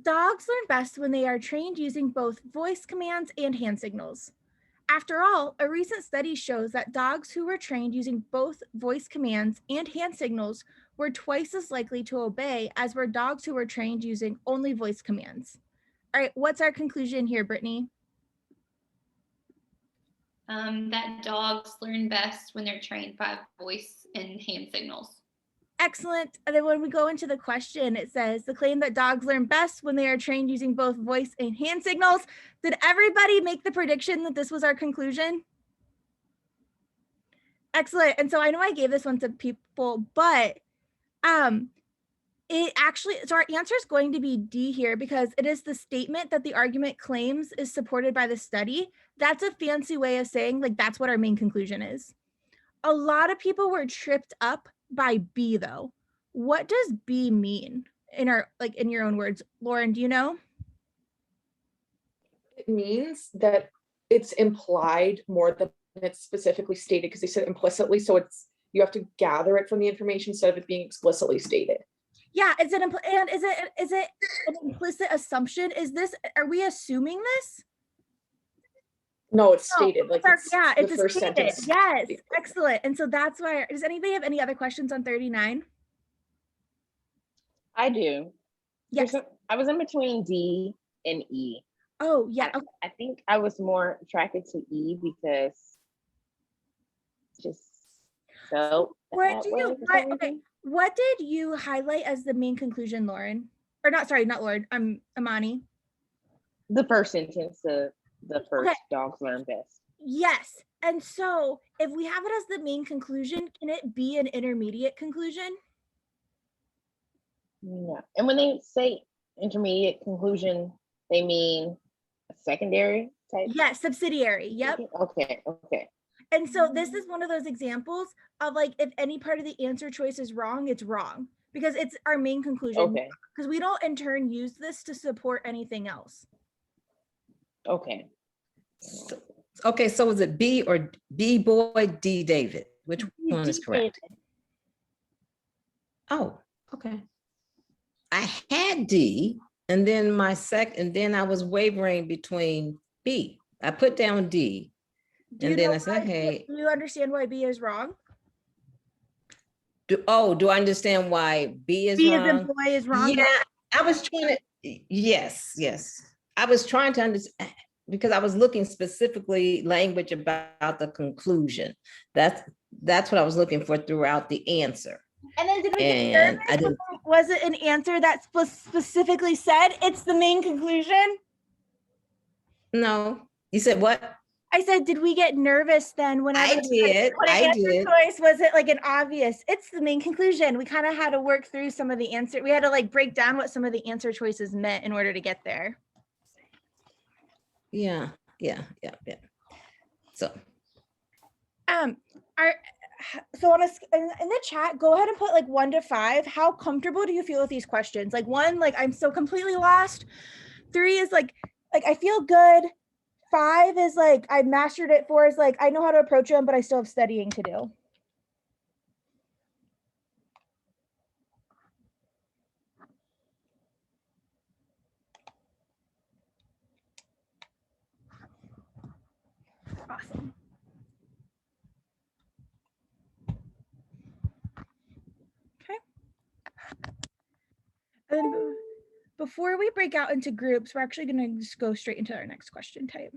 Dogs learn best when they are trained using both voice commands and hand signals. After all, a recent study shows that dogs who were trained using both voice commands and hand signals were twice as likely to obey as were dogs who were trained using only voice commands. All right, what's our conclusion here, Brittany? That dogs learn best when they're trained by voice and hand signals. Excellent. And then when we go into the question, it says the claim that dogs learn best when they are trained using both voice and hand signals. Did everybody make the prediction that this was our conclusion? Excellent. And so I know I gave this one to people, but it actually, so our answer is going to be D here because it is the statement that the argument claims is supported by the study. That's a fancy way of saying like that's what our main conclusion is. A lot of people were tripped up by B though. What does B mean in our, like in your own words? Lauren, do you know? It means that it's implied more than it's specifically stated because they said implicitly. So it's, you have to gather it from the information instead of it being explicitly stated. Yeah, is it an implicit assumption? Is this, are we assuming this? No, it's stated. Like it's the first stated. sentence. Yes, excellent. And so that's why, does anybody have any other questions on 39? I do. Yes. I was in between D and E. Oh, yeah. Okay. I think I was more attracted to E because just so. What did you highlight as the main conclusion, Lauren? Or not, sorry, not Lauren, Amani. The first sentence, the first dogs learn best. Yes. And so if we have it as the main conclusion, can it be an intermediate conclusion? Yeah. And when they say intermediate conclusion, they mean a secondary type? Yes, subsidiary. Yep. Okay. And so this is one of those examples of like, if any part of the answer choice is wrong, it's wrong because it's our main conclusion. Okay. Because we don't in turn use this to support anything else. Okay. Okay, so is it B or B boy, D David? Which one is correct? David. Oh, okay. I had D and then then I was wavering between B. I put down D. And then I said, hey. Do you understand why B is wrong? Do I understand why B is wrong? B as in boy is wrong? Yeah, I was trying to, yes. I was trying to understand because I was looking specifically language about the conclusion. That's what I was looking for throughout the answer. And then did we get nervous? Was it an answer that specifically said it's the main conclusion? No, you said what? I said, did we get nervous then when I did? I did. Choice, was it like an obvious, it's the main conclusion? We kind of had to work through some of the answer. We had to like break down what some of the answer choices meant in order to get there. Yeah. So. So in the chat, go ahead and put like 1 to 5. How comfortable do you feel with these questions? Like 1, like I'm so completely lost. 3 is like I feel good. 5 is like I mastered it. 4 is like I know how to approach them, but I still have studying to do. Awesome. Okay. And then before we break out into groups, we're actually going to just go straight into our next question type.